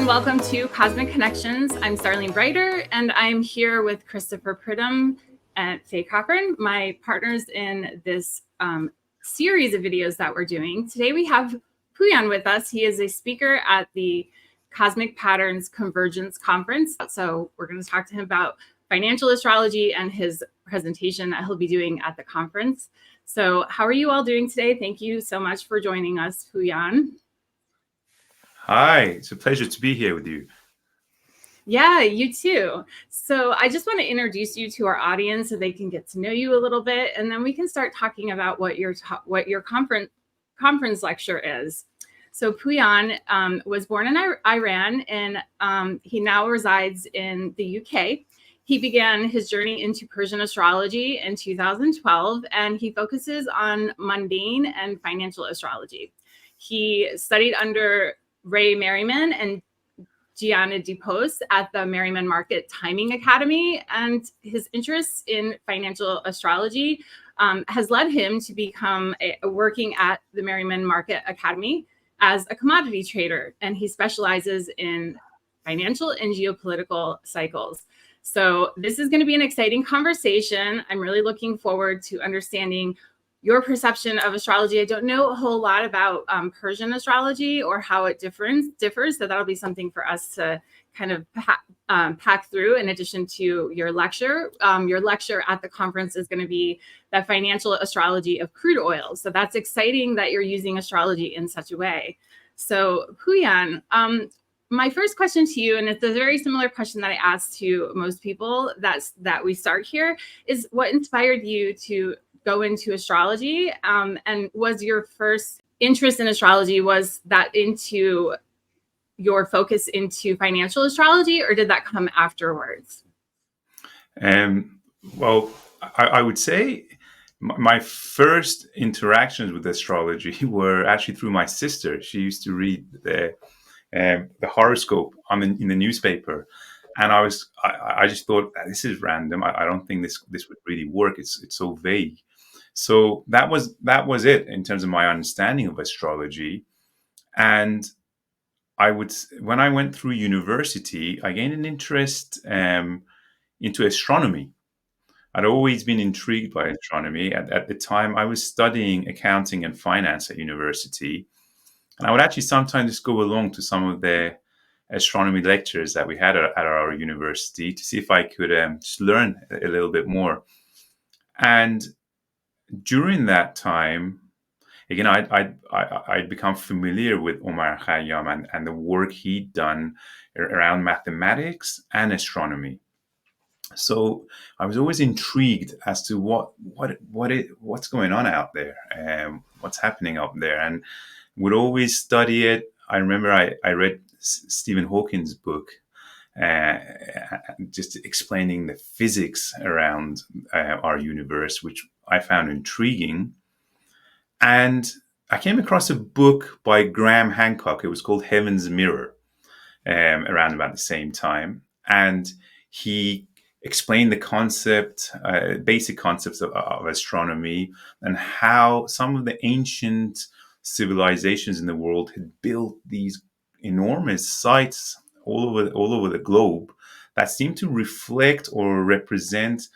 welcome to Cosmic Connections. I'm Starlene Brighter, and I'm here with Christopher Pridham and Faye Cochran, my partners in this series of videos that we're doing. Today we have Pouyan with us. He is a speaker at the Cosmic Patterns Convergence Conference. So we're going to talk to him about financial astrology and his presentation that he'll be doing at the conference. So how are you all doing today? Thank you so much for joining us, Pouyan. Hi, it's a pleasure to be here with you. Yeah, you too. So I just want to introduce you to our audience so they can get to know you a little bit, and then we can start talking about what your conference lecture is. So Pouyan was born in Iran, and he now resides in the UK. He began his journey into Persian astrology in 2012, and he focuses on mundane and financial astrology. He studied under Ray Merriman and Gianni Poce at the Merriman Market Timing Academy, and his interests in financial astrology has led him to become working at the Merriman Market Academy as a commodity trader, and he specializes in financial and geopolitical cycles. So this is going to be an exciting conversation. I'm really looking forward to understanding your perception of astrology. I don't know a whole lot about Persian astrology or how it differs. So that'll be something for us to kind of pack through in addition to your lecture. Your lecture at the conference is going to be the financial astrology of crude oil. So that's exciting that you're using astrology in such a way. So Pouyan, my first question to you, and it's a very similar question that I asked to most people that we start here, is what inspired you to go into astrology, and was your first interest in astrology, was that into your focus into financial astrology, or did that come afterwards? Well, I would say my first interactions with astrology were actually through my sister. She used to read the horoscope in the newspaper, and I just thought, this is random. I don't think this would really work. It's so vague. So that was it in terms of my understanding of astrology. And when I went through university, I gained an interest into astronomy. I'd always been intrigued by astronomy. At the time, I was studying accounting and finance at university, and I would actually sometimes just go along to some of the astronomy lectures that we had at our university to see if I could just learn a little bit more. And during that time, again, I'd become familiar with Omar Khayyam and the work he'd done around mathematics and astronomy. So I was always intrigued as to what's going on out there, what's happening up there, and would always study it. I remember I read Stephen Hawking's book, just explaining the physics around our universe, which I found intriguing. And I came across a book by Graham Hancock. It was called Heaven's Mirror, around about the same time. And he explained the basic concepts of astronomy, and how some of the ancient civilizations in the world had built these enormous sites all over the globe that seemed to reflect or represent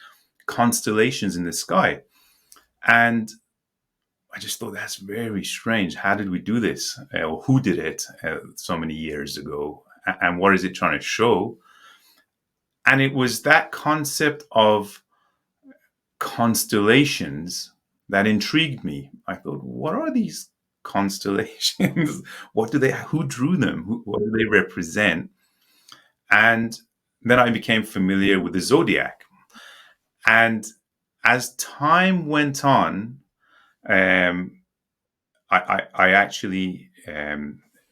constellations in the sky. And I just thought, that's very strange. How did we do this? Or who did it so many years ago? And what is it trying to show? And it was that concept of constellations that intrigued me. I thought, what are these constellations? Who drew them? What do they represent? And then I became familiar with the zodiac. And as time went on, I actually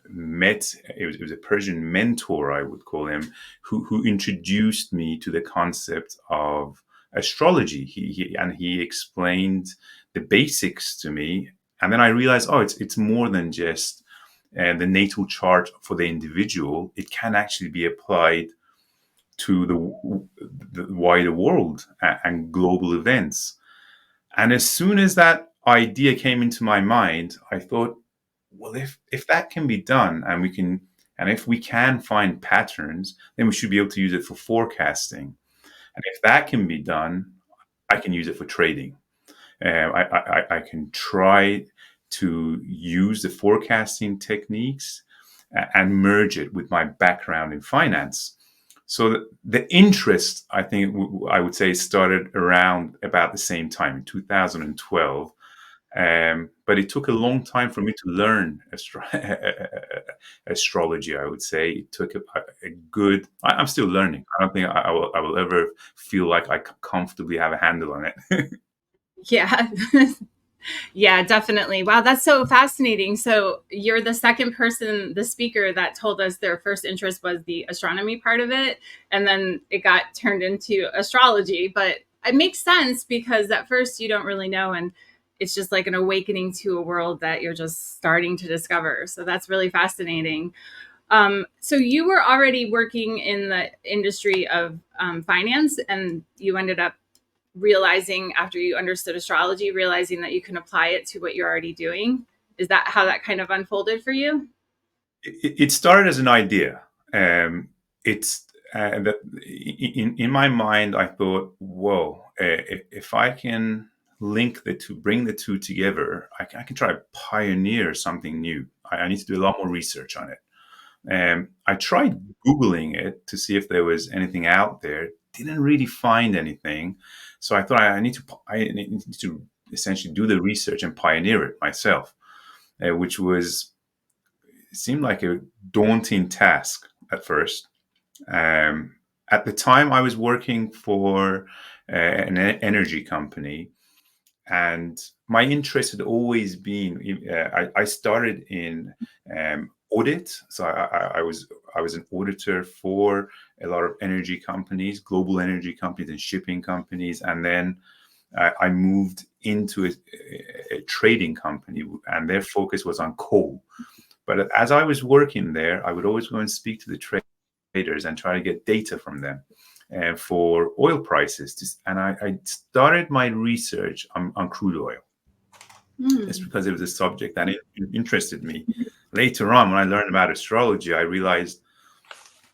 met, it was a Persian mentor, I would call him, who introduced me to the concept of astrology. He explained the basics to me, and then I realized, it's more than just the natal chart for the individual. It can actually be applied to the wider world and global events. And as soon as that idea came into my mind, I thought, well, if that can be done, and we can And if we can find patterns, then we should be able to use it for forecasting. And if that can be done, I can use it for trading. I can try to use the forecasting techniques and merge it with my background in finance. So the interest, I think, I would say, started around about the same time in 2012. But it took a long time for me to learn astrology. I would say it took a good. I'm still learning. I don't think I will ever feel like I comfortably have a handle on it. Yeah. Yeah, definitely. Wow, that's so fascinating. So you're the second person, the speaker, that told us their first interest was the astronomy part of it, and then it got turned into astrology. But it makes sense because at first you don't really know, and it's just like an awakening to a world that you're just starting to discover. So that's really fascinating. So you were already working in the industry of finance, and you ended up realizing after you understood astrology, realizing that you can apply it to what you're already doing. Is that how that kind of unfolded for you? It started as an idea. It's that in my mind, I thought, whoa, if I can link the two, bring the two together, I can try to pioneer something new. I need to do a lot more research on it. I tried Googling it to see if there was anything out there. Didn't really find anything. So I thought I need to essentially do the research and pioneer it myself, which was seemed like a daunting task at first. At the time, I was working for an energy company, and my interest had always been. I started in audit, so I was an auditor for a lot of energy companies, global energy companies, and shipping companies, and then I moved into a trading company, and their focus was on coal. But as I was working there, I would always go and speak to the traders and try to get data from them for oil prices. And I started my research on crude oil. It's because it was a subject that interested me. Later on, when I learned about astrology, I realized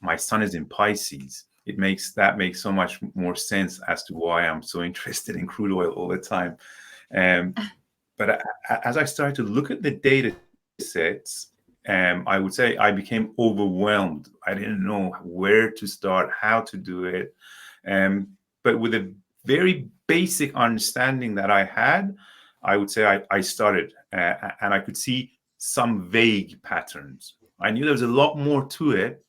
my sun is in Pisces. That makes so much more sense as to why I'm so interested in crude oil all the time. But as I started to look at the data sets, I would say I became overwhelmed. I didn't know where to start, how to do it. But with a very basic understanding that I had, I would say I started, and I could see some vague patterns. I knew there was a lot more to it.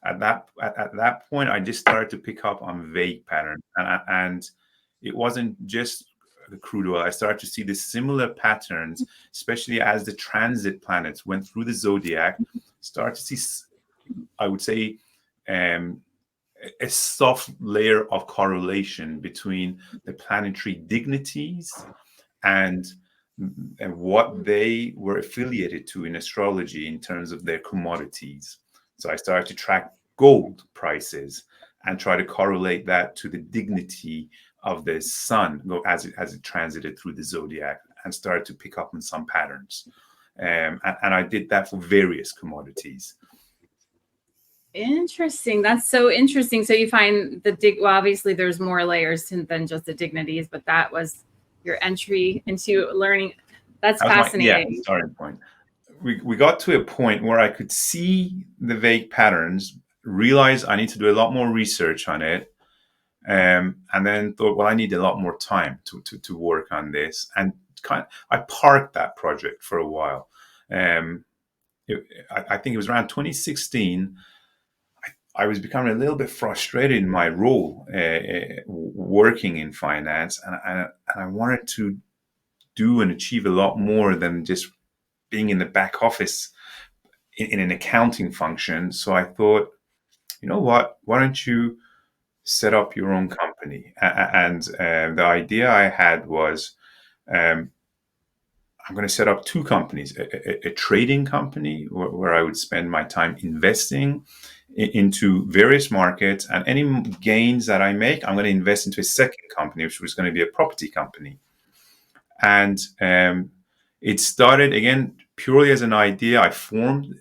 At that point, I just started to pick up on vague patterns, and it wasn't just the crude oil. I started to see the similar patterns, especially as the transit planets went through the zodiac. Start to see, I would say, a soft layer of correlation between the planetary dignities and what they were affiliated to in astrology in terms of their commodities. So I started to track gold prices and try to correlate that to the dignity of the sun as it transited through the zodiac, and started to pick up on some patterns. And I did that for various commodities. Interesting. That's so interesting. So you find well, obviously there's more layers than just the dignities, but that was your entry into learning. That's That was fascinating. starting point. We got to a point where I could see the vague patterns, realize I need to do a lot more research on it, and then thought, well, I need a lot more time to work on this, and I parked that project for a while. I think it was around 2016. I was becoming a little bit frustrated in my role working in finance, and I wanted to do and achieve a lot more than just being in the back office in an accounting function. So I thought, you know what? Why don't you set up your own company? And the idea I had was, I'm going to set up two companies: a trading company where I would spend my time investing into various markets, and any gains that I make, I'm going to invest into a second company, which was going to be a property company. And it started again purely as an idea. I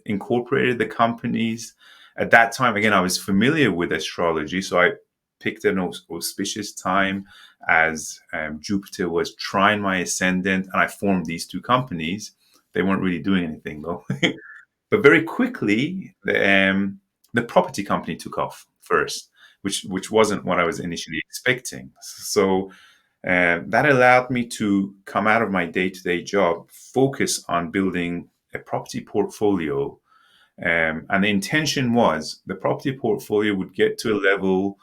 incorporated the companies. At that time, again, I was familiar with astrology, so I picked an auspicious time as Jupiter was trine my ascendant, and I formed these two companies. They weren't really doing anything though. But very quickly, the property company took off first, which wasn't what I was initially expecting. So that allowed me to come out of my day-to-day job, focus on building a property portfolio. And the intention was the property portfolio would get to a level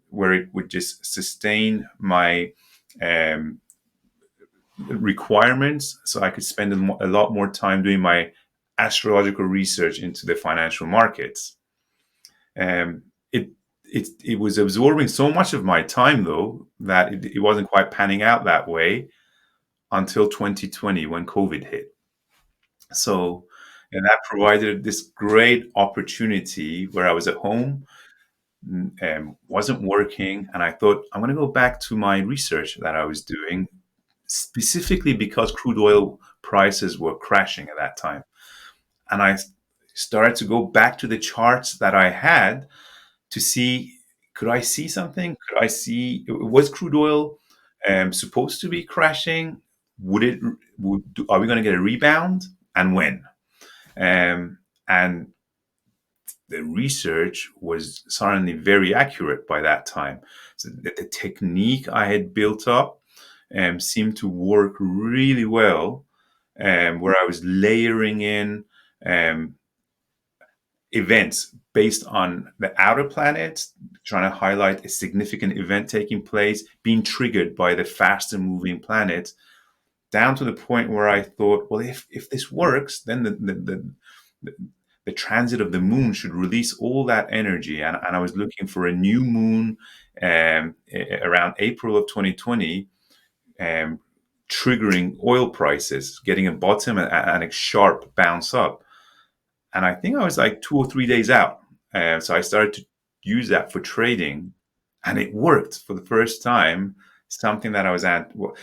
where it would just sustain my um, requirements, so I could spend a lot more time doing my astrological research into the financial markets. Um, it, it was absorbing so much of my time, though, that it wasn't quite panning out that way until 2020 when COVID hit. So, and that provided this great opportunity where I was at home, wasn't working, and I thought I'm going to go back to my research that I was doing, specifically because crude oil prices were crashing at that time. And I started to go back to the charts that I had to see, could I see something? Could I see, was crude oil supposed to be crashing? Would it? Are we going to get a rebound, and when? And the research was suddenly very accurate by that time. So the technique I had built up seemed to work really well, where I was layering in um, events based on the outer planets, trying to highlight a significant event taking place, being triggered by the faster moving planets, down to the point where I thought, well, if this works, then the transit of the moon should release all that energy. And I was looking for a new moon around April of 2020, um, triggering oil prices, getting a bottom and a sharp bounce up. And I think I was like 2 or 3 days out. So I started to use that for trading, and it worked for the first time. Something that I was at, well,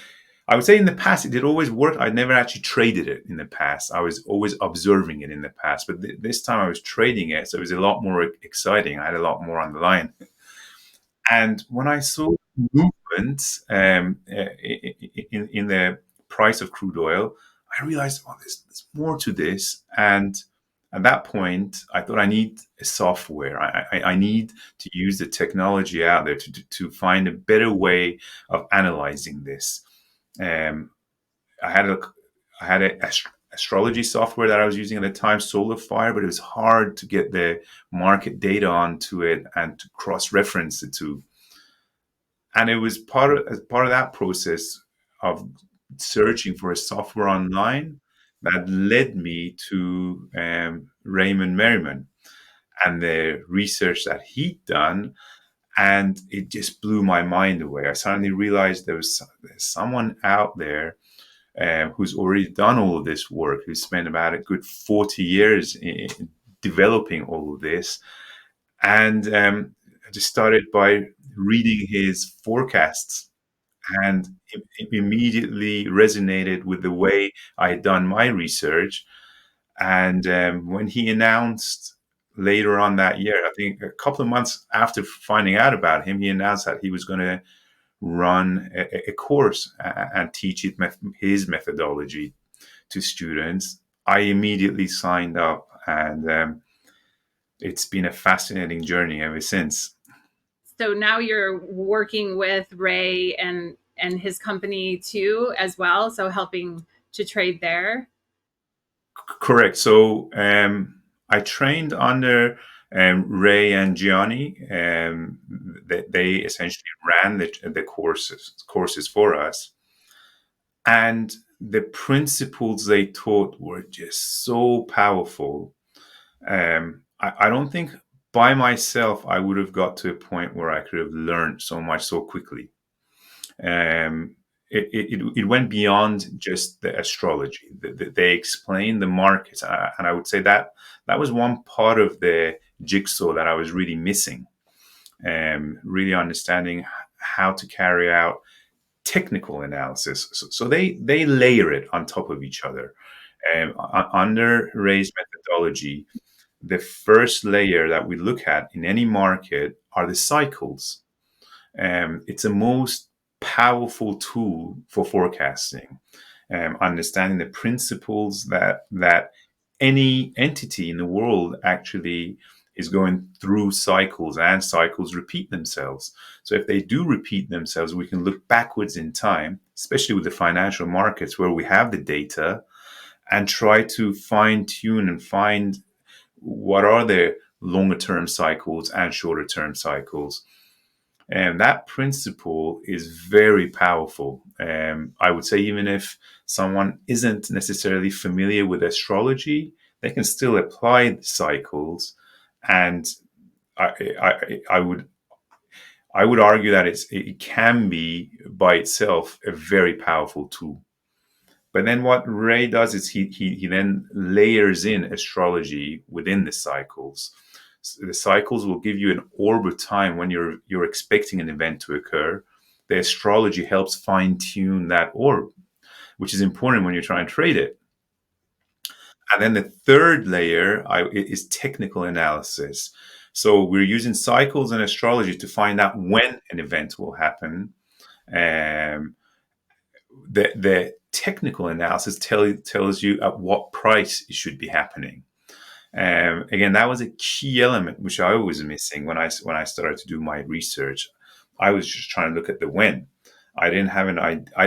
I would say in the past it did always work. I never actually traded it in the past. I was always observing it in the past, but this time I was trading it, so it was a lot more exciting. I had a lot more on the line. And when I saw movement in the price of crude oil, I realized, oh, there's more to this. And at that point, I thought I need a software. I need to use the technology out there to find a better way of analyzing this. Um, I had a I had a astrology software that I was using at the time, SolarFire, but it was hard to get the market data onto it and to cross reference it to. And it was as part of that process of searching for a software online that led me to Raymond Merriman and the research that he'd done, and it just blew my mind away. I suddenly realized there's someone out there who's already done all of this work, who's spent about a good 40 years in developing all of this. And I just started by reading his forecasts, and it immediately resonated with the way I had done my research. And when he announced later on that year, I think a couple of months after finding out about him, he announced that he was going to run a course and teach his methodology to students. I immediately signed up, and it's been a fascinating journey ever since. So now you're working with Ray and his company too as well, so helping to trade there. Correct. So I trained under Ray and Gianni. They essentially ran the courses for us, and the principles they taught were just so powerful. I don't think by myself I would have got to a point where I could have learned so much so quickly. Um, it went beyond just the astrology. They explained the markets, and I would say that that was one part of the jigsaw that I was really missing. Really understanding how to carry out technical analysis. So they layer it on top of each other. Under Ray's methodology, the first layer that we look at in any market are the cycles. It's a most powerful tool for forecasting, understanding the principles that any entity in the world actually is going through cycles, and cycles repeat themselves. So if they do repeat themselves, we can look backwards in time, especially with the financial markets where we have the data, and try to fine tune and find what are the longer term cycles and shorter term cycles. And that principle is very powerful. I would say, even if someone isn't necessarily familiar with astrology, they can still apply the cycles. And I would argue that it can be by itself a very powerful tool. But then what Ray does is he then layers in astrology within the cycles. So the cycles will give you an orb of time when you're expecting an event to occur. The astrology helps fine tune that orb, which is important when you're trying to trade it. And then the third layer is technical analysis. So we're using cycles and astrology to find out when an event will happen. The technical analysis tells you at what price it should be happening. Again, that was a key element which I was missing when I started to do my research. I was just trying to look at the when. I didn't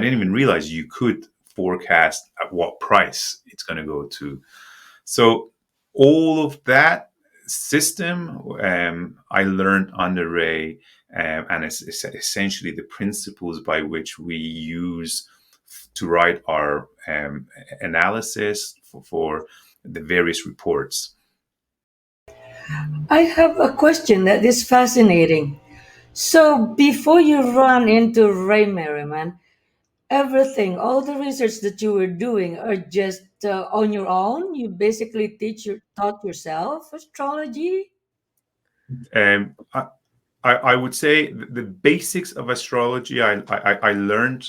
even realize you could forecast at what price it's going to go to. So all of that system I learned under Ray, and it's essentially the principles by which we use to write our analysis for the various reports. I have a question that is fascinating. So, before you run into Ray Merriman, everything, all the research that you were doing are just on your own? You basically taught yourself astrology? Um, I would say the basics of astrology I learned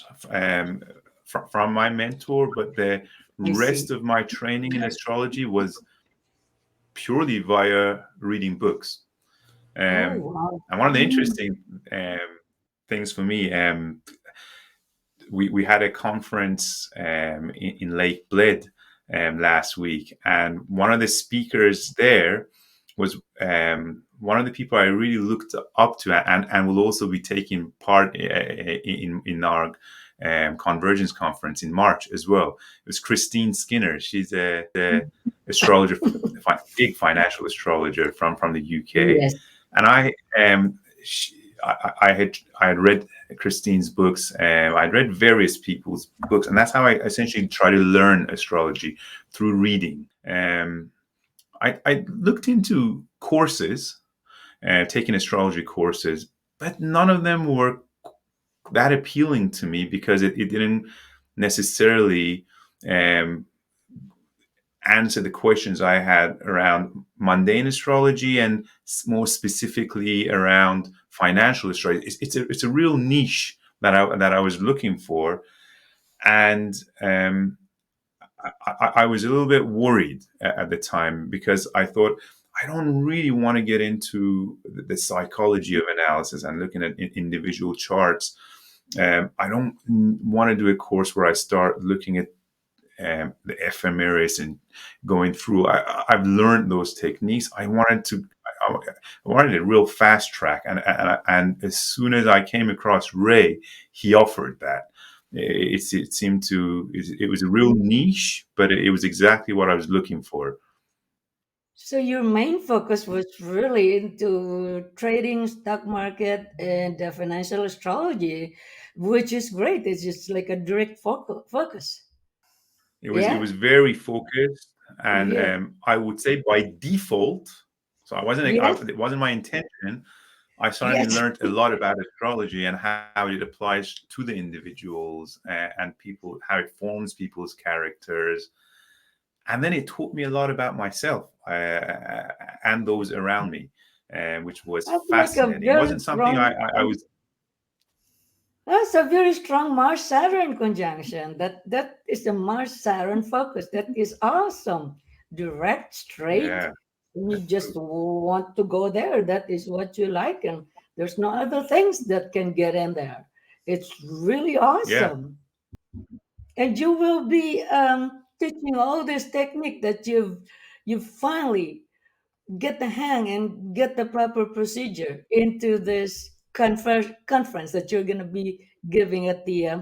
from my mentor, but the I rest see. of my training in astrology was purely via reading books. Oh, Um, wow. and one of the Mm, interesting things for me, we had a conference in Lake Bled last week, and one of the speakers there was one of the people I really looked up to, and will also be taking part in our convergence conference in March as well. It was Christine Skinner. She's a astrologer, big financial astrologer from the UK, yes. and I had read Christine's books. I'd read various people's books, and that's how I essentially try to learn astrology, through reading. I looked into courses, taking astrology courses, but none of them were that appealing to me because it didn't necessarily um, answer the questions I had around mundane astrology, and more specifically around financial astrology. It's a real niche that I was looking for, and I was a little bit worried at the time, because I thought, I don't really want to get into the psychology of analysis and looking at individual charts. I don't want to do a course where I start looking at the ephemeris and going through. I've learned those techniques. I wanted a real fast track, and as soon as I came across Ray, he offered that. It seemed it was a real niche, but it was exactly what I was looking for. So, your main focus was really into trading, stock market, and financial astrology, which is great. It's just like a direct focus. It was Yeah? very focused, and Yes. I would say by default. So Yes. it wasn't my intention. I suddenly Yes. learned a lot about astrology and how it applies to the individuals, and people, how it forms people's characters. And then it taught me a lot about myself, and those around me, which was That's like a fascinating. It very wasn't something strong. I was. That's a very strong Mars Saturn conjunction. That is the Mars Saturn focus. That is awesome. Direct, straight. Yeah, You that's just true. want to go there. That is what you like, and there's no other things that can get in there. It's really Yeah, awesome. And you will be teaching all this technique that you finally get the hang and get the proper procedure into this conference that you're going to be giving at the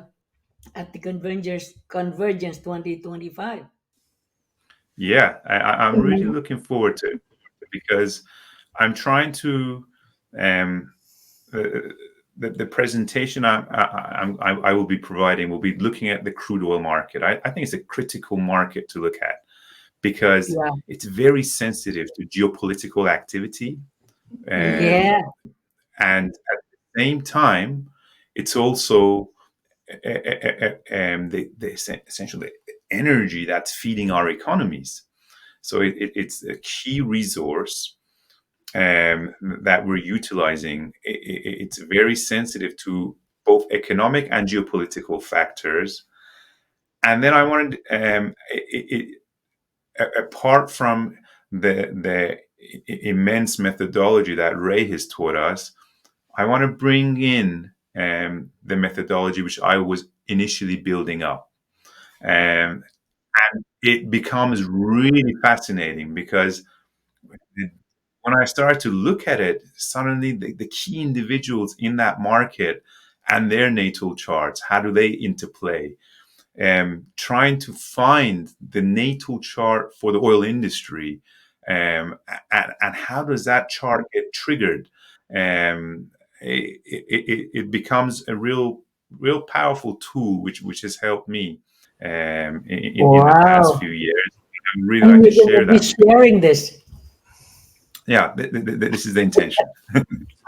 convergence 2025. yeah. I'm really Mhm. looking forward to it because I'm trying to um, uh, the presentation I will be providing will be looking at the crude oil market. I think it's a critical market to look at because Yeah, it's very sensitive to geopolitical activity, um, yeah. and at the same time, it's also essentially energy that's feeding our economies. So it's a key resource that we're utilizing. It's very sensitive to both economic and geopolitical factors. And then I wanted, apart from the immense methodology that Ray has taught us, I want to bring in the methodology which I was initially building up. Um, and it becomes really fascinating because when I started to look at it, suddenly the key individuals in that market and their natal charts, how do they interplay? Trying to find the natal chart for the oil industry, and how does that chart get triggered? It becomes a real powerful tool which has helped me in the past Wow. few years. I'd really And like to you're going share to be that. sharing this. Yeah, this is the intention.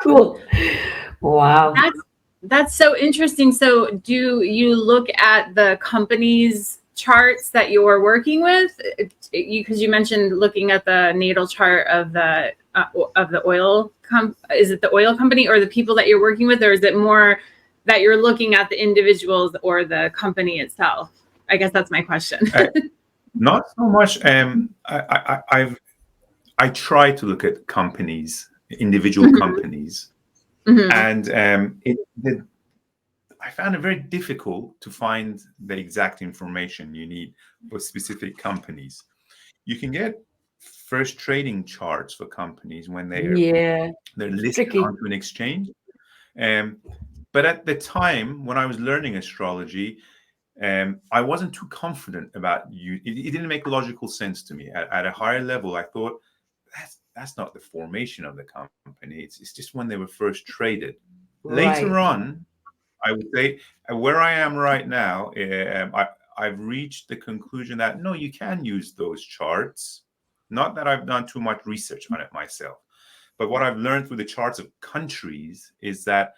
Cool. Wow. That's so interesting. So, do you look at the company's charts that you're working with? Because you mentioned looking at the natal chart of the oil is it the oil company or the people that you're working with, or is it more that you're looking at the individuals or the company itself? I guess that's my question. Uh, Not so much. I try to look at companies, individual Mhm. companies, Mhm. and I found it very difficult to find the exact information you need for specific companies. You can get first trading charts for companies when Yeah. they're It's listed tricky. onto an exchange. Um, but at the time when I was learning astrology, I wasn't too confident about you. It didn't make logical sense to me. At a higher level, I thought that's not the formation of the company. It's just when they were first traded. Later Right. on, I would say where I am right now, I've reached the conclusion that no, you can use those charts. Not that I've done too much research on it myself, but what I've learned through the charts of countries is that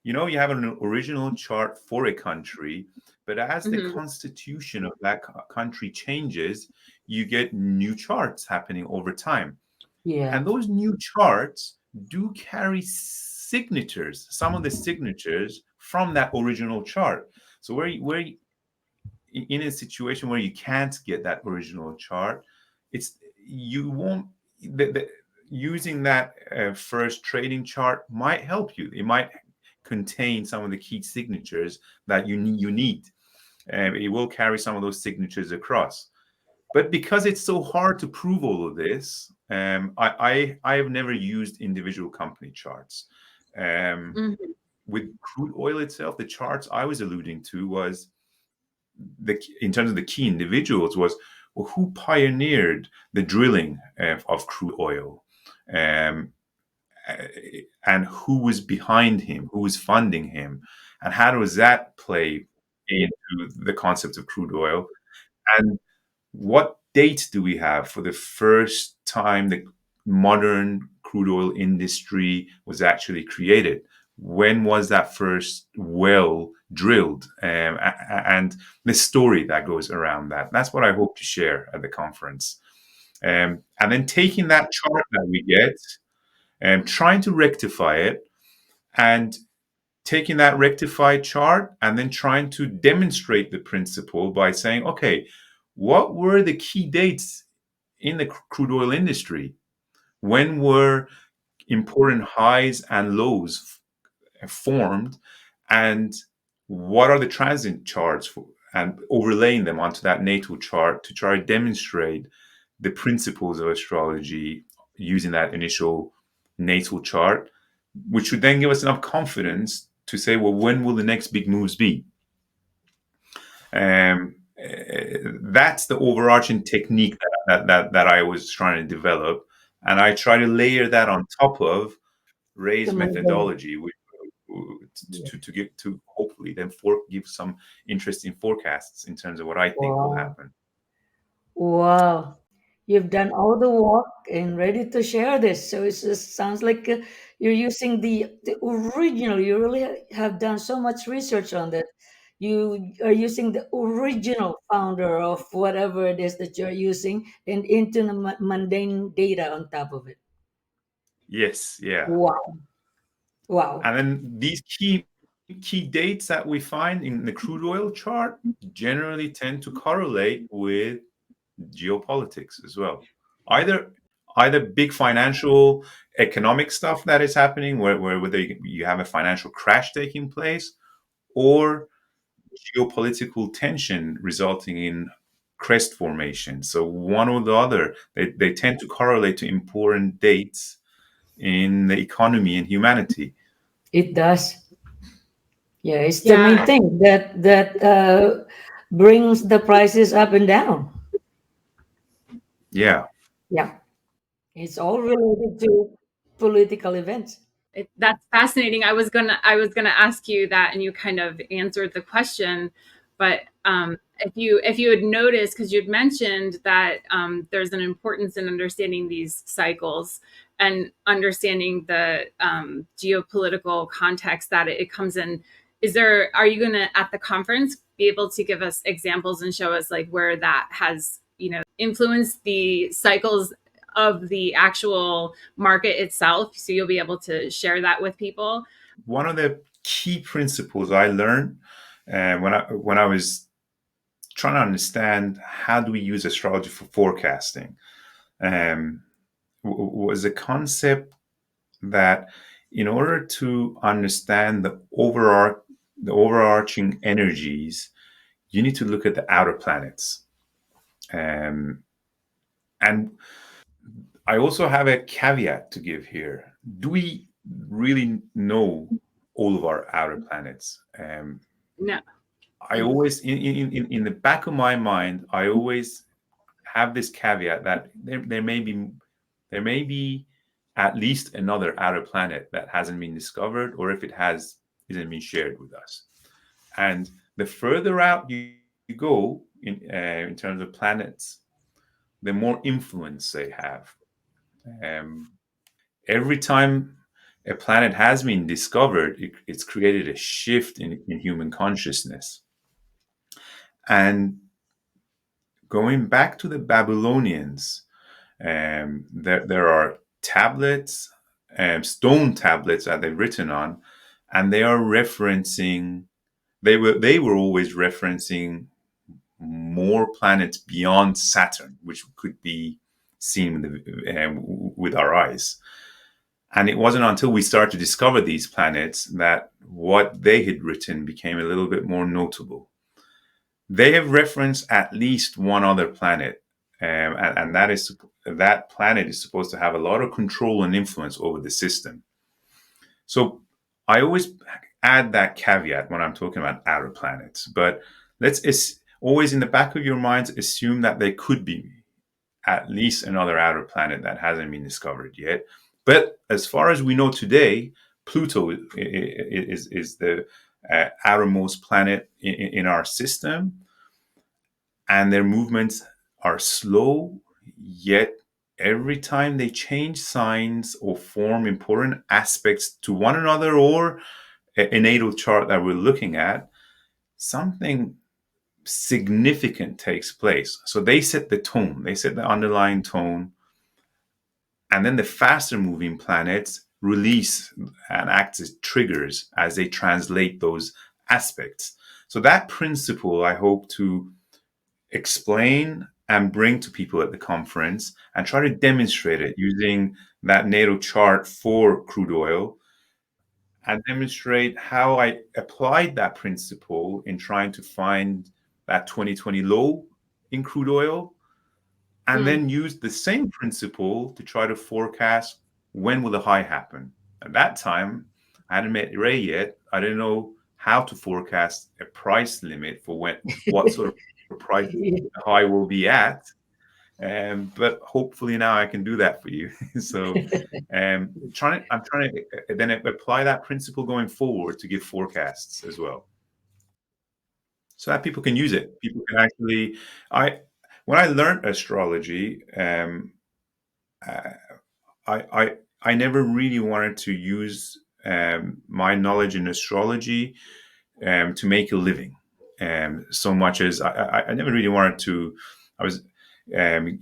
you have an original chart for a country, but as the Mhm. constitution of that country changes, you get new charts happening over time. Yeah. And those new charts do carry signatures, some of the signatures from that original chart. So in a situation where you can't get that original chart, it's you won't using that first trading chart might help you. It might contain some of the key signatures that you need. It will carry some of those signatures across. But because it's so hard to prove all of this, I have never used individual company charts. Um, Mhm. with crude oil itself, the charts I was alluding to was in terms of the key individuals was, well, who pioneered the drilling of crude oil, um, uh, and who was behind him, who was funding him, and how does that play into the concept of crude oil, and what date do we have for the first time the modern crude oil industry was actually created? When was that first well drilled? And the story that goes around that. That's what I hope to share at the conference. And then taking that chart that we get and trying to rectify it and taking that rectified chart and then trying to demonstrate the principle by saying, okay, what were the key dates in the crude oil industry? When were important highs and lows formed? And what are the transit charts for, and overlaying them onto that natal chart to try to demonstrate the principles of astrology using that initial natal chart, which would then give us enough confidence to say, well, when will the next big moves be? That's the overarching technique that I was trying to develop, and I try to layer that on top of Ray's The mundane. methodology, which to get to hopefully then give some interesting forecasts in terms of what I think will Wow. happen. Wow. You've done all the work and ready to share this. So it just sounds like you're using the original. You really have done so much research on that. You are using the original founder of whatever it is that you're using and into the mundane data on top of it. Yes, yeah. Wow. Wow. And then these key dates that we find in the crude oil chart generally tend to correlate with geopolitics as well. Either big financial economic stuff that is happening, where whether you have a financial crash taking place, or geopolitical tension resulting in crest formation. So one or the other, they tend to correlate to important dates in the economy and humanity. It does. Yeah, it's the main Yeah, thing that brings the prices up and down. Yeah. Yeah, it's all related to political events. that's fascinating. I was gonna ask you that, and you kind of answered the question. But if you had noticed, because you'd mentioned that there's an importance in understanding these cycles and understanding the geopolitical context that it comes in. Are you gonna at the conference be able to give us examples and show us like where that has influenced the cycles of the actual market itself, so you'll be able to share that with people? One of the key principles I learned when I was trying to understand how do we use astrology for forecasting, um, was a concept that in order to understand the overarching energies, you need to look at the outer planets. Um, and I also have a caveat to give here. Do we really know all of our outer planets? No. I always, in the back of my mind, I always have this caveat that there may be at least another outer planet that hasn't been discovered, or if it has, isn't been shared with us. And the further out you go in terms of planets, the more influence they have. Um, every time a planet has been discovered, it's created a shift in human consciousness. And going back to the Babylonians, there are tablets, stone tablets that they've written on, and they were always referencing more planets beyond Saturn, which could be seen with our eyes. And it wasn't until we started to discover these planets that what they had written became a little bit more notable. They have referenced at least one other planet, and that planet is supposed to have a lot of control and influence over the system. So I always add that caveat when I'm talking about outer planets. But always in the back of your minds assume that there could be at least another outer planet that hasn't been discovered yet. But as far as we know today, Pluto is the outermost planet in our system, and their movements are slow, yet every time they change signs or form important aspects to one another or a natal chart that we're looking at, something significant takes place. So they set the tone, they set the underlying tone, and then the faster moving planets release and act as triggers as they translate those aspects. So that principle I hope to explain and bring to people at the conference and try to demonstrate it using that natal chart for crude oil and demonstrate how I applied that principle in trying to find that 2020 low in crude oil, and then use the same principle to try to forecast when will the high happen. At that time, I hadn't met Ray yet. I didn't know how to forecast a price limit for what sort of price the high will be at. But hopefully now I can do that for you. So I'm trying to then apply that principle going forward to give forecasts as well, so that people can use it. People can actually. When I learned astrology, I I never really wanted to use my knowledge in astrology to make a living, so much as I never really wanted to. I was um,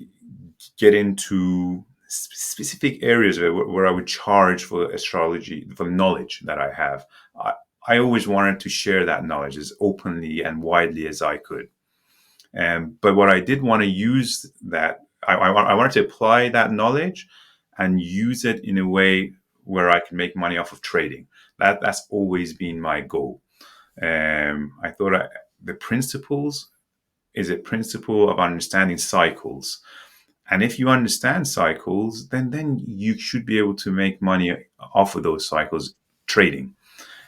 get into specific areas where I would charge for astrology, for the knowledge that I have. I always wanted to share that knowledge as openly and widely as I could. But what I did want to use that, I wanted to apply that knowledge and use it in a way where I can make money off of trading. That's always been my goal. I thought the principles is a principle of understanding cycles. And if you understand cycles, then you should be able to make money off of those cycles trading.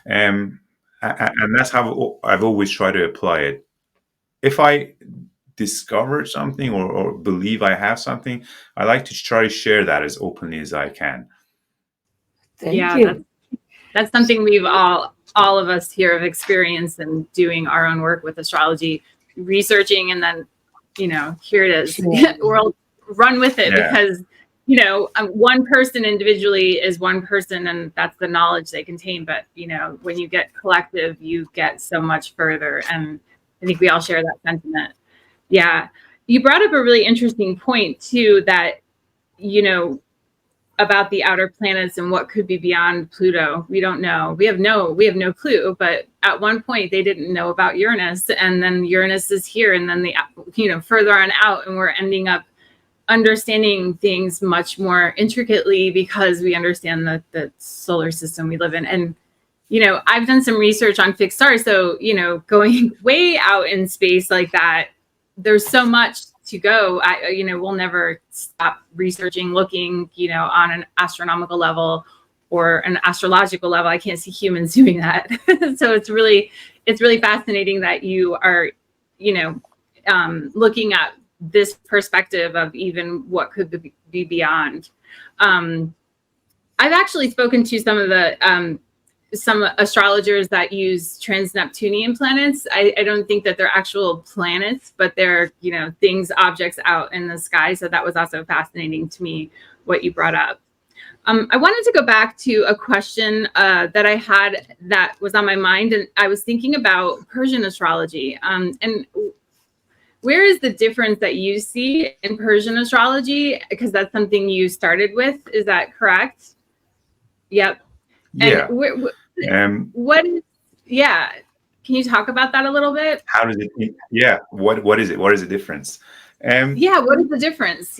And that's how I've always tried to apply it. If I discover something or believe I have something, I like to try to share that as openly as I can. Thank you. That's something we've all of us here have experienced in doing our own work with astrology, researching, and then, here it is. We'll run with it because, one person individually is one person and that's the knowledge they contain. But, when you get collective, you get so much further. And I think we all share that sentiment. Yeah. You brought up a really interesting point too, that, about the outer planets and what could be beyond Pluto. We don't know. We have no clue. But at one point they didn't know about Uranus, and then Uranus is here, and then further on out, and we're ending up understanding things much more intricately because we understand the solar system we live in. And I've done some research on fixed stars, so going way out in space like that, there's so much to go. We'll never stop researching, looking, on an astronomical level or an astrological level. I can't see humans doing that. So it's really fascinating that you are, looking at this perspective of even what could be beyond. I've actually spoken to some of the some astrologers that use trans-Neptunian planets. I don't think that they're actual planets, but they're, things, objects out in the sky. So that was also fascinating to me, what you brought up. I wanted to go back to a question that I had that was on my mind, and I was thinking about Persian astrology. And where is the difference that you see in Persian astrology? Because that's something you started with. Is that correct? Yep. Yeah. And what is, can you talk about that a little bit? How does it, what is it? What is the difference? What is the difference?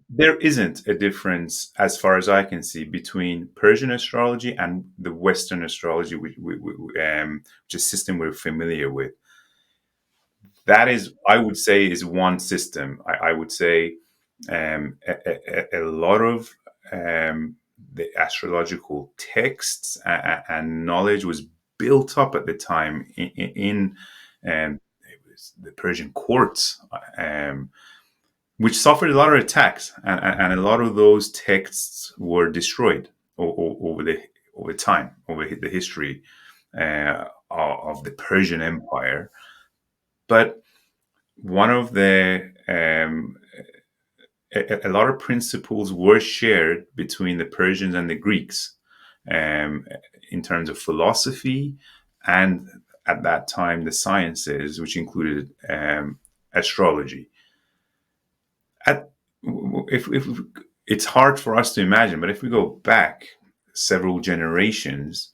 There isn't a difference, as far as I can see, between Persian astrology and the Western astrology, which is a system we're familiar with. That is, I would say, is one system. I would say a lot of the astrological texts and knowledge was built up at the time in it was the Persian courts, which suffered a lot of attacks, and a lot of those texts were destroyed over time, over the history of the Persian Empire. But one of the a lot of principles were shared between the Persians and the Greeks in terms of philosophy and, at that time, the sciences, which included astrology. If it's hard for us to imagine, but if we go back several generations,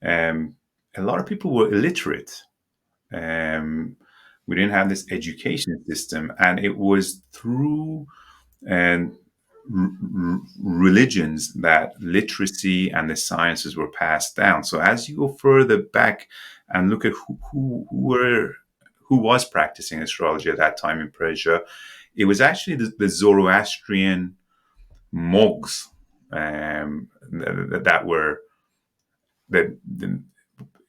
a lot of people were illiterate. We didn't have this education system, and it was through and religions that literacy and the sciences were passed down. So as you go further back and look at who was practicing astrology at that time in Persia, it was actually the Zoroastrian monks that were the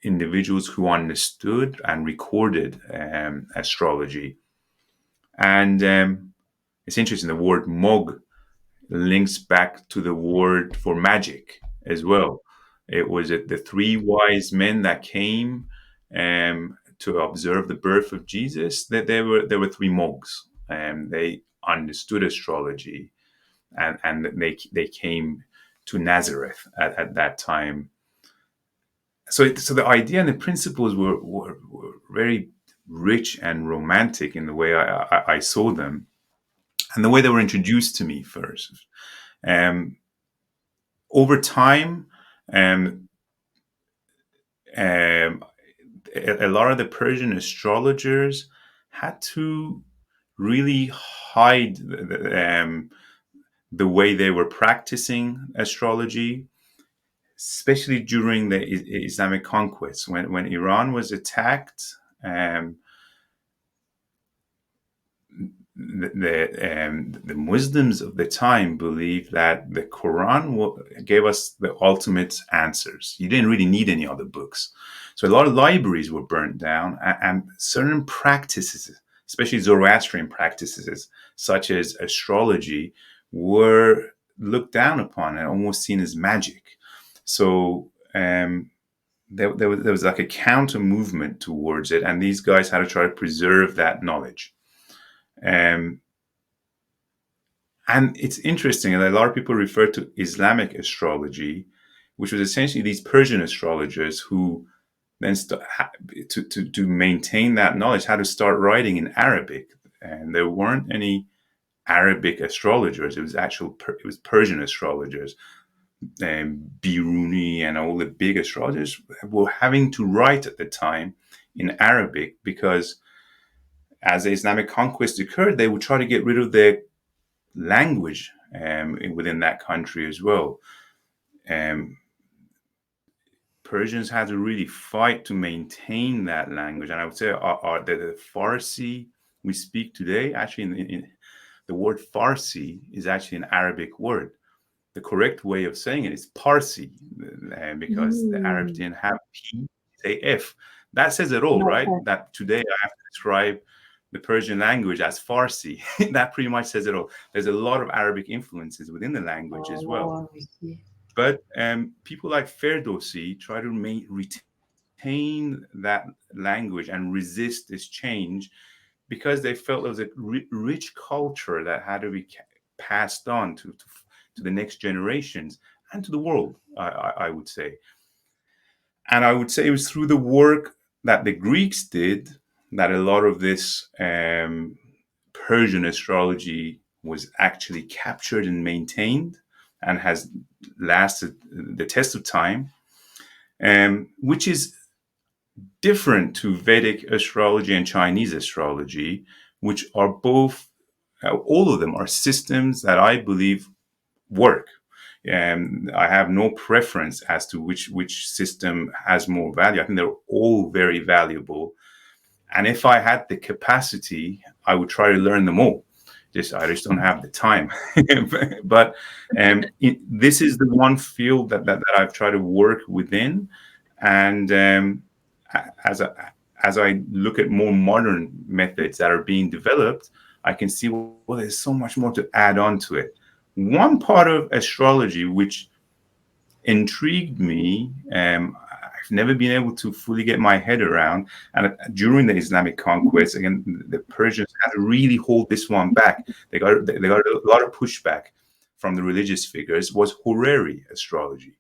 individuals who understood and recorded astrology. And it's interesting, the word mog links back to the word for magic as well. It was the three wise men that came to observe the birth of Jesus. That there were three mogs, and they understood astrology, and they came to Nazareth at that time. So the idea and the principles were very rich and romantic in the way I saw them, and the way they were introduced to me first. Over time, um, a lot of the Persian astrologers had to really hide the way they were practicing astrology, especially during the Islamic conquest. When Iran was attacked, the Muslims of the time believed that the Quran gave us the ultimate answers. You didn't really need any other books. So a lot of libraries were burnt down, and certain practices, especially Zoroastrian practices, such as astrology, were looked down upon and almost seen as magic. So there was like a counter movement towards it, and these guys had to try to preserve that knowledge. And it's interesting, and a lot of people refer to Islamic astrology, which was essentially these Persian astrologers who then to maintain that knowledge had to start writing in Arabic, and there weren't any Arabic astrologers. It was Persian astrologers. Biruni and all the big astrologers were having to write at the time in Arabic, because as the Islamic conquest occurred, they would try to get rid of their language within that country as well. Persians had to really fight to maintain that language. And I would say the Farsi we speak today, actually the word Farsi is actually an Arabic word. The correct way of saying it is Parsi, because the Arabs didn't have P, say F. That says it all, right? That today I have to describe the Persian language as Farsi. That pretty much says it all. There's a lot of Arabic influences within the language as well. But people like Ferdowsi try to retain that language and resist this change, because they felt there was a rich culture that had to be passed on to the next generations and to the world, I would say. And I would say it was through the work that the Greeks did that a lot of this Persian astrology was actually captured and maintained and has lasted the test of time, which is different to Vedic astrology and Chinese astrology, which are both, all of them are systems that I believe work. I have no preference as to which system has more value. I think they're all very valuable. And if I had the capacity, I would try to learn them all. I just don't have the time. But this is the one field that I've tried to work within. And as I look at more modern methods that are being developed, I can see, well, there's so much more to add on to it. One part of astrology which intrigued me, I've never been able to fully get my head around, and during the Islamic conquest, again, the Persians had to really hold this one back. They got a lot of pushback from the religious figures, was horary astrology.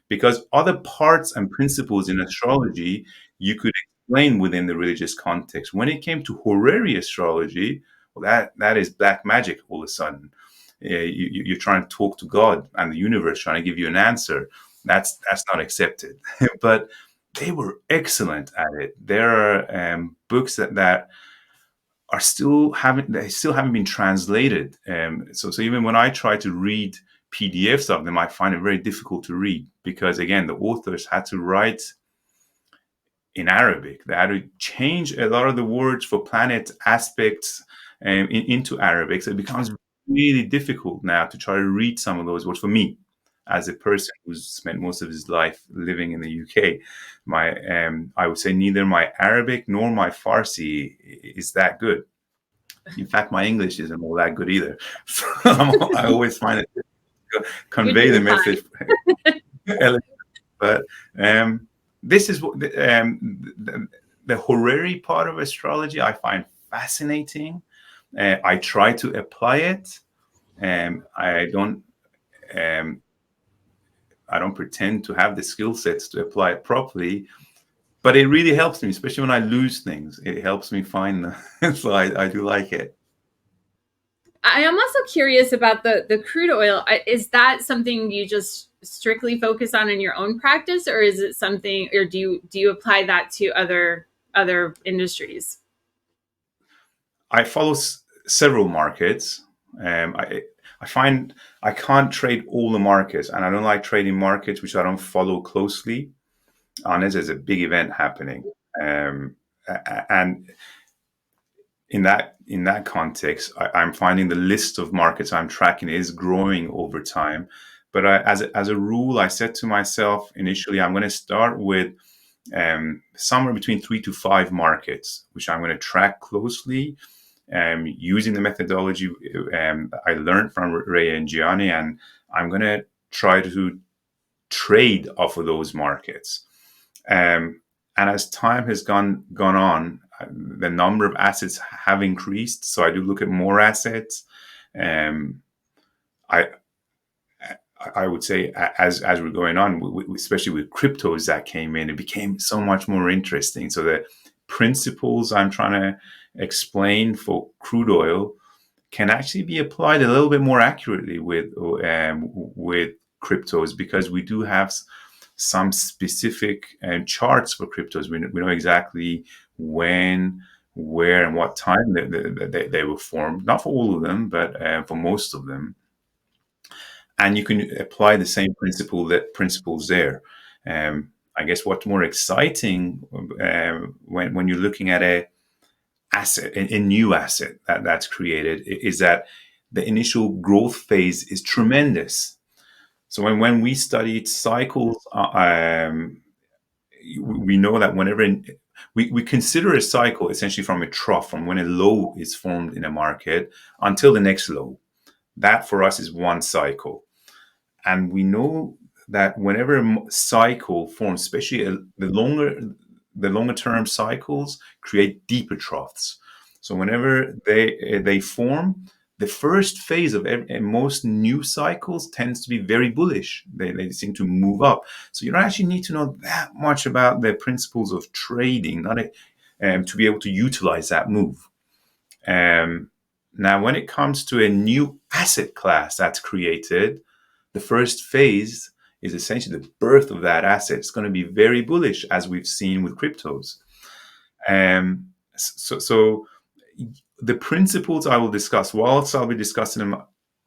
Because other parts and principles in astrology you could explain within the religious context. When it came to horary astrology, well, that is black magic all of a sudden. you're trying to talk to God and the universe trying to give you an answer. That's not accepted. But they were excellent at it. There are books that are still haven't been translated. So even when I try to read PDFs of them, I find it very difficult to read because, again, the authors had to write in Arabic. They had to change a lot of the words for planet aspects into Arabic. So it becomes really difficult now to try to read some of those words for me, as a person who's spent most of his life living in the UK. I would say neither my Arabic nor my Farsi is that good. In fact, my English isn't all that good either. So I always find it difficult to convey the message. But this is what the horary part of astrology I find fascinating. I try to apply it. I don't pretend to have the skill sets to apply it properly, but it really helps me, especially when I lose things. It helps me find them. So I do like it. I am also curious about the crude oil. Is that something you just strictly focus on in your own practice, or is it something, or do you apply that to other industries? I follow several markets. I find I can't trade all the markets, and I don't like trading markets which I don't follow closely unless there's a big event happening. And in that context, I'm finding the list of markets I'm tracking is growing over time. But as a rule, I said to myself initially, I'm going to start with somewhere between 3 to 5 markets, which I'm going to track closely, using the methodology I learned from Ray and Gianni, and I'm going to try to trade off of those markets. And as time has gone on, the number of assets have increased. So I do look at more assets. I would say as we're going on, especially with cryptos that came in, it became so much more interesting. So the principles I'm trying to explain for crude oil can actually be applied a little bit more accurately with cryptos, because we do have some specific charts for cryptos. We know exactly when, where, and what time they were formed. Not for all of them, but for most of them. And you can apply the same principles there. I guess what's more exciting when you're looking at a new asset that's created is that the initial growth phase is tremendous. So when we studied cycles, we know that whenever we consider a cycle essentially from a trough, from when a low is formed in a market until the next low. That for us is one cycle. And we know that whenever a cycle forms, especially the longer term cycles create deeper troughs. So whenever they form, the first phase of most new cycles tends to be very bullish. They seem to move up. So you don't actually need to know that much about the principles of trading to be able to utilize that move. Now, when it comes to a new asset class that's created, the first phase is essentially the birth of that asset. It's going to be very bullish, as we've seen with cryptos. So the principles I will discuss, whilst I'll be discussing them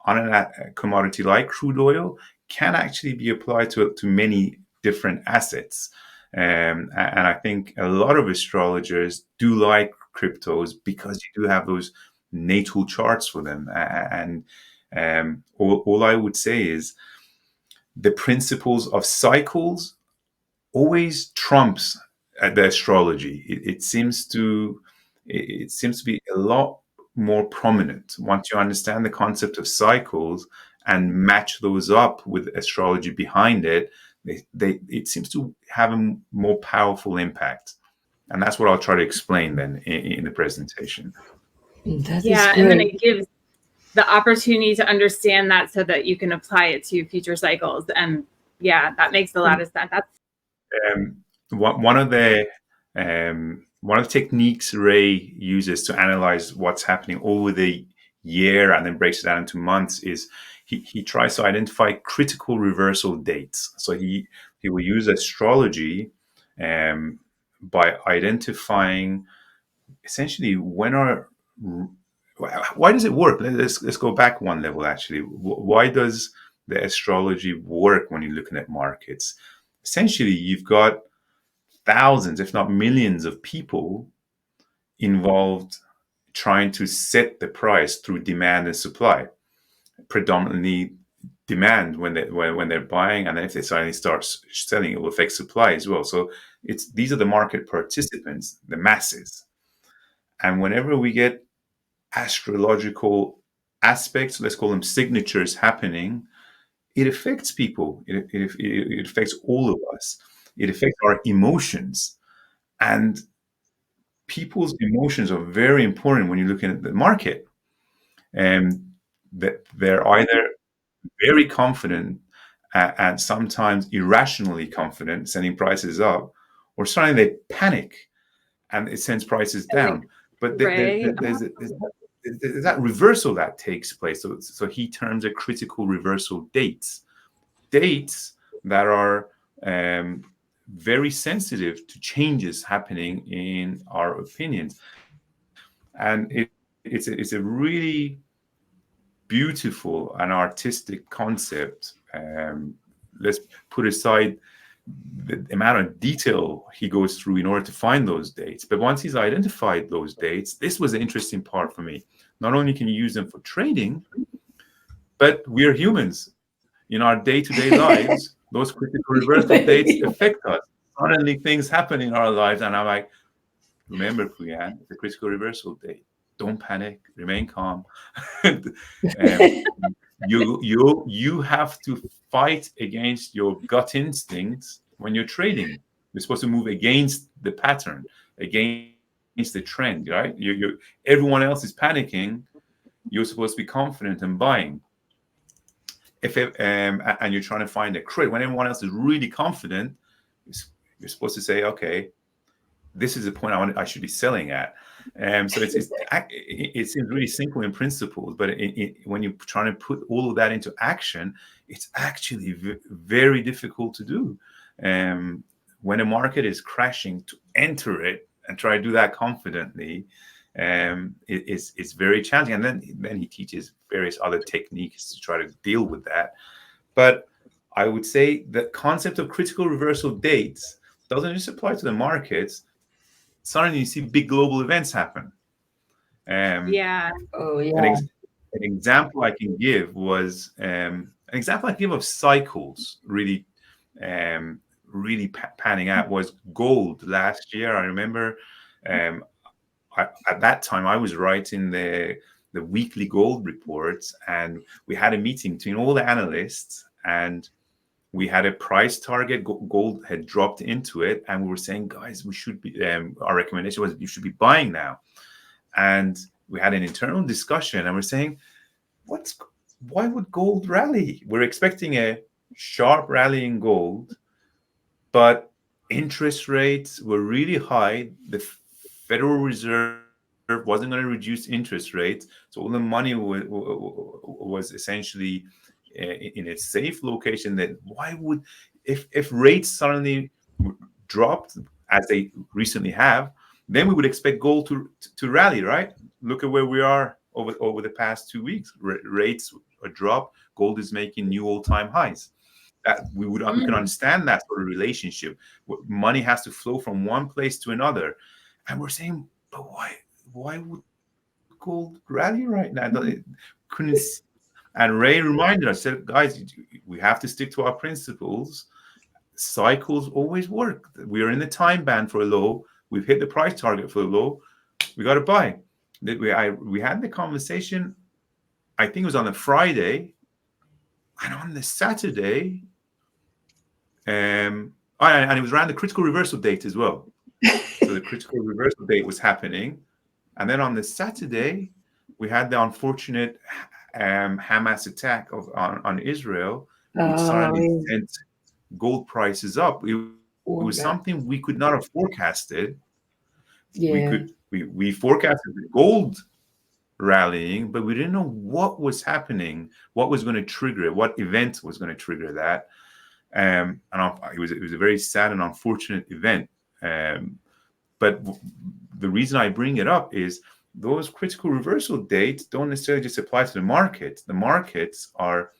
on a commodity like crude oil, can actually be applied to many different assets. And I think a lot of astrologers do like cryptos because you do have those natal charts for them. And all I would say is the principles of cycles always trumps the astrology. It seems to be a lot more prominent once you understand the concept of cycles and match those up with astrology behind it. It seems to have a more powerful impact, and that's what I'll try to explain then in the presentation. That Yeah, is and then great. it gives the opportunity to understand that so that you can apply it to future cycles. And yeah, that makes a lot of sense. That's One of the techniques Ray uses to analyze what's happening over the year and then breaks it down into months, is he tries to identify critical reversal dates. So he will use astrology by identifying essentially why does it work? Let's go back one level. Actually, why does the astrology work when you're looking at markets? Essentially, you've got thousands, if not millions, of people involved trying to set the price through demand and supply. Predominantly demand when they're buying, and then if they suddenly start selling, it will affect supply as well. So these are the market participants, the masses. And whenever we get astrological aspects, let's call them signatures, happening, it affects people. It affects all of us. It affects our emotions. And people's emotions are very important when you're looking at the market. And that they're either very confident and sometimes irrationally confident, sending prices up, or suddenly they panic and it sends prices down. But Ray, there's that reversal that takes place. So he terms it critical reversal dates. Dates that are very sensitive to changes happening in our opinions. And it's a really beautiful and artistic concept. Let's put aside the amount of detail he goes through in order to find those dates. But once he's identified those dates, this was the interesting part for me. Not only can you use them for trading, but we're humans. In our day-to-day lives, those critical reversal dates affect us. Suddenly things happen in our lives, and I'm like, remember, Pouyan, it's a critical reversal date. Don't panic, remain calm. You have to fight against your gut instincts when you're trading. You're supposed to move against the pattern, against the trend, right? Everyone else is panicking. You're supposed to be confident and buying. And you're trying to find a crit when everyone else is really confident, you're supposed to say, okay, this is the point I should be selling at. So it seems really simple in principles, but when you're trying to put all of that into action, it's actually very difficult to do. When a market is crashing, to enter it and try to do that confidently, it's very challenging. And then he teaches various other techniques to try to deal with that. But I would say the concept of critical reversal dates doesn't just apply to the markets. Suddenly you see big global events happen. yeah. Oh, An, yeah. ex- an example I can give was of cycles really panning out was gold last year. I remember um, at that time I was writing the weekly gold reports, and we had a meeting between all the analysts, and we had a price target. Gold had dropped into it, and we were saying, guys, we should be. Our recommendation was you should be buying now. And we had an internal discussion, and we're saying, why would gold rally? We're expecting a sharp rally in gold, but interest rates were really high. The Federal Reserve wasn't going to reduce interest rates, so all the money was essentially in a safe location. That why would if rates suddenly dropped as they recently have, then we would expect gold to rally, right? Look at where we are over the past 2 weeks. Rates are dropped. Gold is making new all-time highs. That we can understand that sort of relationship. Money has to flow from one place to another, and we're saying, but why would gold rally right now? It couldn't. And Ray reminded us, said, guys, we have to stick to our principles. Cycles always work. We are in the time band for a low. We've hit the price target for a low. We got to buy. We had the conversation. I think it was on a Friday, and on the Saturday, and it was around the critical reversal date as well. So the critical reversal date was happening, and then on the Saturday, we had the unfortunate Hamas attack on Israel, which Oh, suddenly yeah. sent gold prices up. It Oh, was God. something we could not have forecasted. Yeah. We forecasted the gold rallying, but we didn't know what was happening, what was going to trigger it, what event was going to trigger that. And it was a very sad and unfortunate event. But the reason I bring it up is those critical reversal dates don't necessarily just apply to the markets. The markets are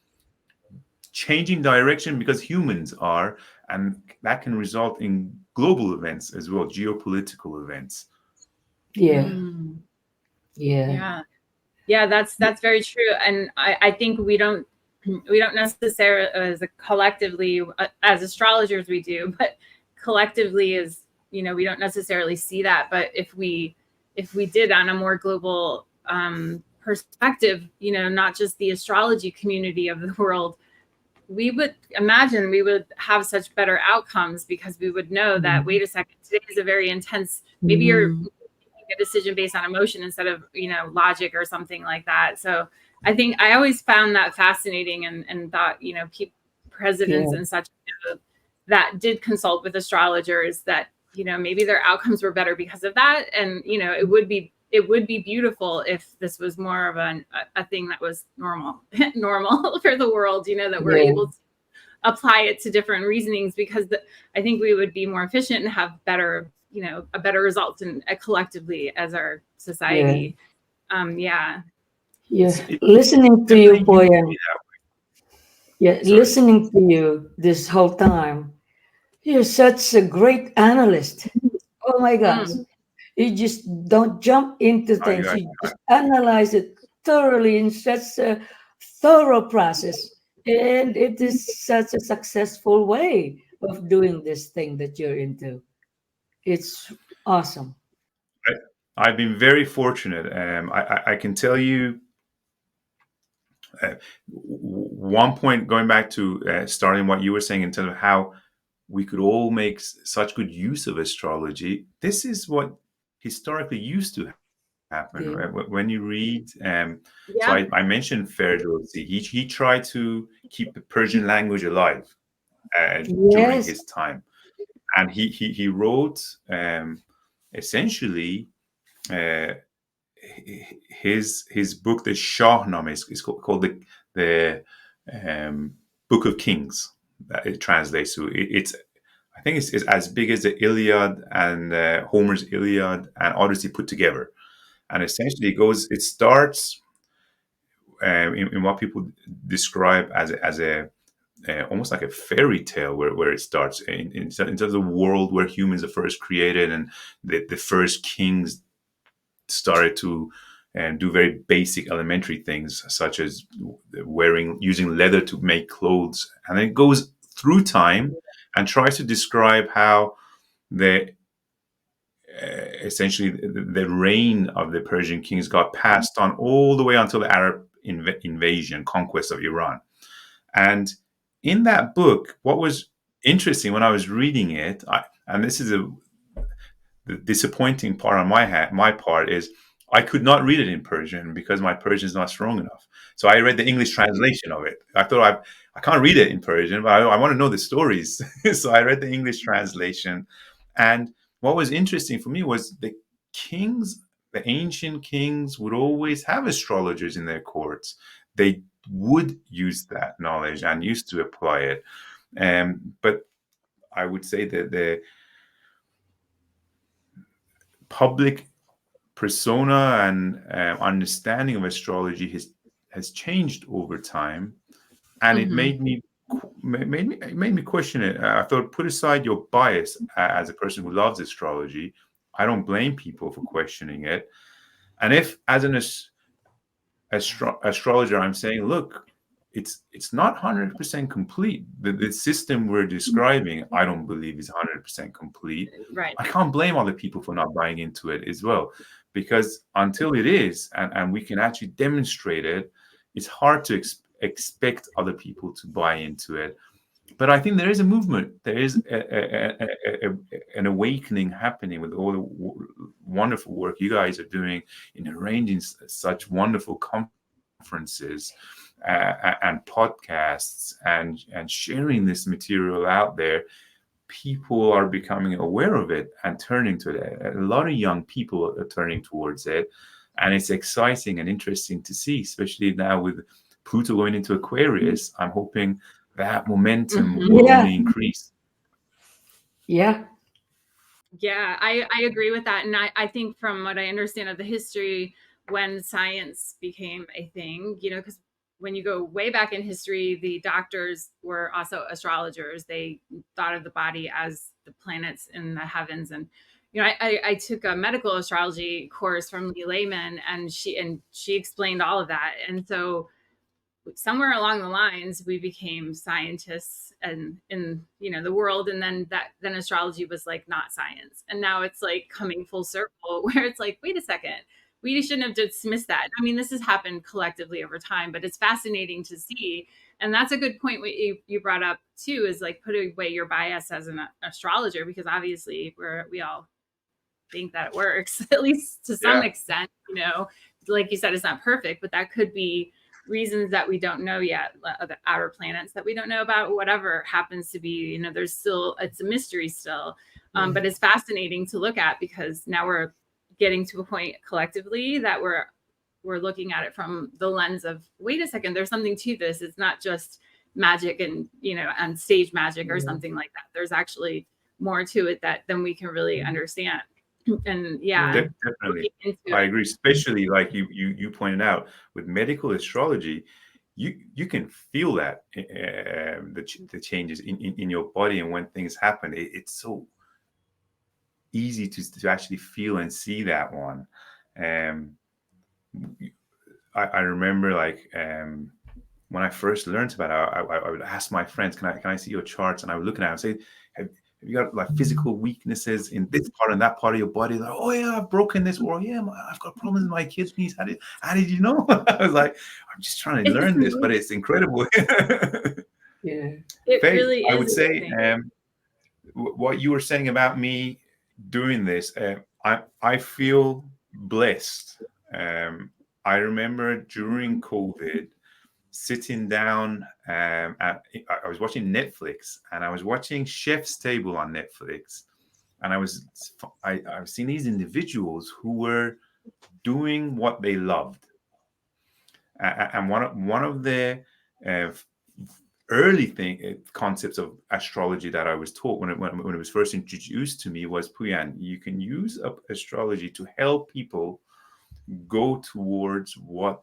changing direction because humans are, and that can result in global events as well, geopolitical events. Yeah. Mm. Yeah. Yeah, that's very true. And I think we don't necessarily, as a collectively, as astrologers we do, but collectively as, we don't necessarily see that. But if we did on a more global perspective, not just the astrology community of the world, we would imagine we would have such better outcomes, because we would know that, wait a second, today is a very intense, maybe you're Mm. making a decision based on emotion instead of, logic or something like that. So I think I always found that fascinating, and thought, presidents Yeah. and such, that did consult with astrologers, that, maybe their outcomes were better because of that. And, it would be beautiful if this was more of a thing that was normal for the world, that we're Yeah. able to apply it to different reasonings, because I think we would be more efficient and have better, a better result in collectively as our society. Yeah. Yeah. It's Listening to you, definitely used to Pouyan. be that Yeah, way. Sorry. listening to you this whole time. You're such a great analyst. Oh my gosh. Mm. You just don't jump into I, things. I, You just analyze it thoroughly in such a thorough process. And it is such a successful way of doing this thing that you're into. It's awesome. I've been very fortunate. I can tell you one point, going back to starting what you were saying in terms of how we could all make such good use of astrology. This is what historically used to happen. Yeah. Right? When you read, so Yeah. I mentioned Ferdowsi. He tried to keep the Persian language alive during Yes. his time, and he wrote essentially. Uh, his book, the Shahnameh, is called the Book of Kings. That it translates to. It's I think it's as big as the Iliad and Homer's Iliad and Odyssey put together. And essentially, it starts in what people describe as a almost like a fairy tale, where it starts in terms of the world where humans are first created, and the first kings started to do very basic elementary things, such as using leather to make clothes. And it goes through time and tries to describe how the essentially the reign of the Persian kings got passed on all the way until the Arab invasion, conquest of Iran. And in that book, what was interesting when I was reading it, and this is the disappointing part on my part, is I could not read it in Persian because my Persian is not strong enough. So I read the English translation of it. I thought I can't read it in Persian, but I want to know the stories. So I read the English translation. And what was interesting for me was the ancient kings would always have astrologers in their courts. They would use that knowledge and used to apply it. But I would say that the public persona and understanding of astrology has changed over time, and it Mhm. made me question it. I thought, put aside your bias as a person who loves astrology. I don't blame people for questioning it, and if as an astrologer I'm saying, look, it's not 100% complete. The system we're describing, I don't believe is 100% complete. Right. I can't blame other people for not buying into it as well, because until it is, and we can actually demonstrate it, it's hard to expect other people to buy into it. But I think there is a movement. There is an awakening happening with all the wonderful work you guys are doing in arranging such wonderful conferences and podcasts, and sharing this material out there. People are becoming aware of it and turning to it. A lot of young people are turning towards it. And it's exciting and interesting to see, especially now with Pluto going into Aquarius. I'm hoping that momentum will Yeah, only increase. yeah, Yeah, I agree with that. And I think from what I understand of the history, when science became a thing, because when you go way back in history, the doctors were also astrologers. They thought of the body as the planets in the heavens. And, I took a medical astrology course from Lee Layman, and she explained all of that. And so somewhere along the lines we became scientists and in the world, and then astrology was like not science, and now it's like coming full circle where it's like, wait a second, we shouldn't have dismissed that. I mean, this has happened collectively over time, but it's fascinating to see. And that's a good point what you brought up too, is like put away your bias as an astrologer, because obviously we all think that it works at least to some Yeah. extent. Like you said, it's not perfect, but that could be reasons that we don't know yet, the outer planets that we don't know about, whatever happens to be. There's still, it's a mystery still. But it's fascinating to look at, because now we're getting to a point collectively that we're looking at it from the lens of, wait a second, there's something to this. It's not just magic and and stage magic or something like that. There's actually more to it than we can really understand. And Definitely, I agree. Especially like you pointed out with medical astrology, you can feel that the changes in your body, and when things happen, it's so easy to actually feel and see that one. Um, I remember like when I first learned about it, I would ask my friends, can I see your charts? And I would look at it and say, have you got like physical weaknesses in this part and that part of your body? Like, oh yeah, I've broken this, or yeah, I've got problems with my kidneys. How did you know? I was like, I'm just trying to learn this, but it's incredible. yeah, It Faye, really is. I would say what you were saying about me doing this, I feel blessed. I remember during COVID sitting down I was watching Netflix, and I was watching Chef's Table on Netflix, and I've seen these individuals who were doing what they loved, and one of the uh, early concepts of astrology that I was taught when it was first introduced to me was, Pouyan, you can use astrology to help people go towards what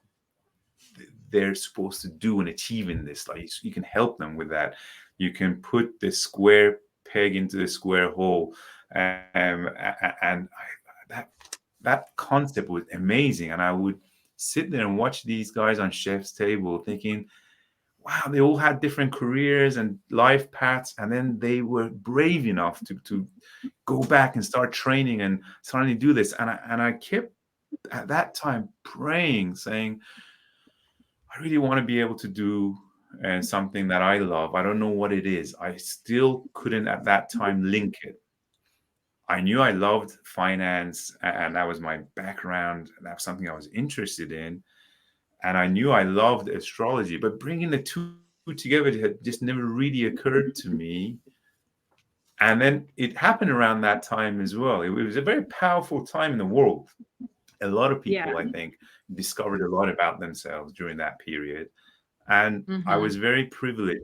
they're supposed to do and achieve in this. Like, you can help them with that. You can put the square peg into the square hole, and that concept was amazing. And I would sit there and watch these guys on Chef's Table, thinking, wow, they all had different careers and life paths, and then they were brave enough to go back and start training and suddenly do this. And I kept at that time praying, saying, I really want to be able to do something that I love. I don't know what it is. I still couldn't at that time link it. I knew I loved finance, and that was my background. That was something I was interested in. And I knew I loved astrology, but bringing the two together had just never really occurred to me. And then it happened around that time as well. It was a very powerful time in the world. A lot of people, I think, discovered a lot about themselves during that period. And I was very privileged.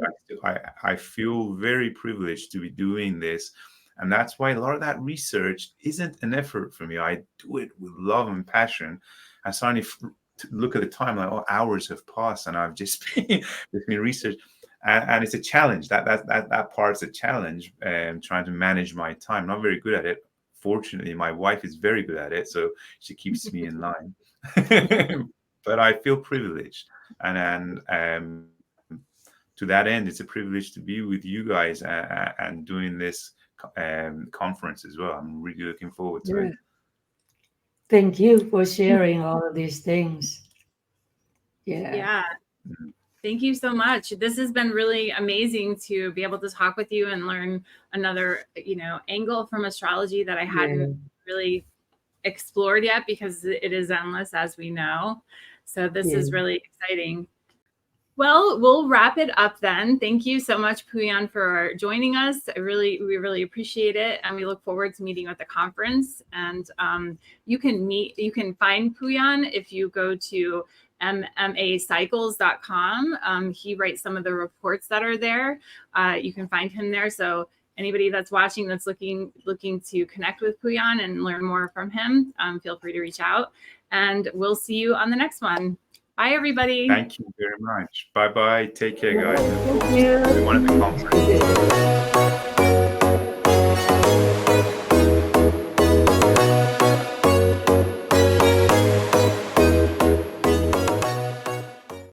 I feel very privileged to be doing this. And that's why a lot of that research isn't an effort for me. I do it with love and passion. I suddenly look at the time, like, oh, hours have passed, and I've just been researching. And it's a challenge. That part's a challenge, trying to manage my time. Not very good at it. Fortunately, my wife is very good at it, so she keeps me in line. But I feel privileged, and to that end, it's a privilege to be with you guys and doing this conference as well. I'm really looking forward to it. Thank you for sharing all of these things. Yeah. Thank you so much. This has been really amazing to be able to talk with you and learn another, angle from astrology that I hadn't really explored yet, because it is endless, as we know. So this is really exciting. Well, we'll wrap it up then. Thank you so much, Pouyan, for joining us. We really appreciate it, and we look forward to meeting at the conference. And you can find Pouyan if you go to mmacycles.com. He writes some of the reports that are there. You can find him there. So anybody that's watching that's looking to connect with Pouyan and learn more from him, feel free to reach out. And we'll see you on the next one. Bye, everybody. Thank you very much. Bye-bye. Take care, guys. Thank you. Everyone at the conference.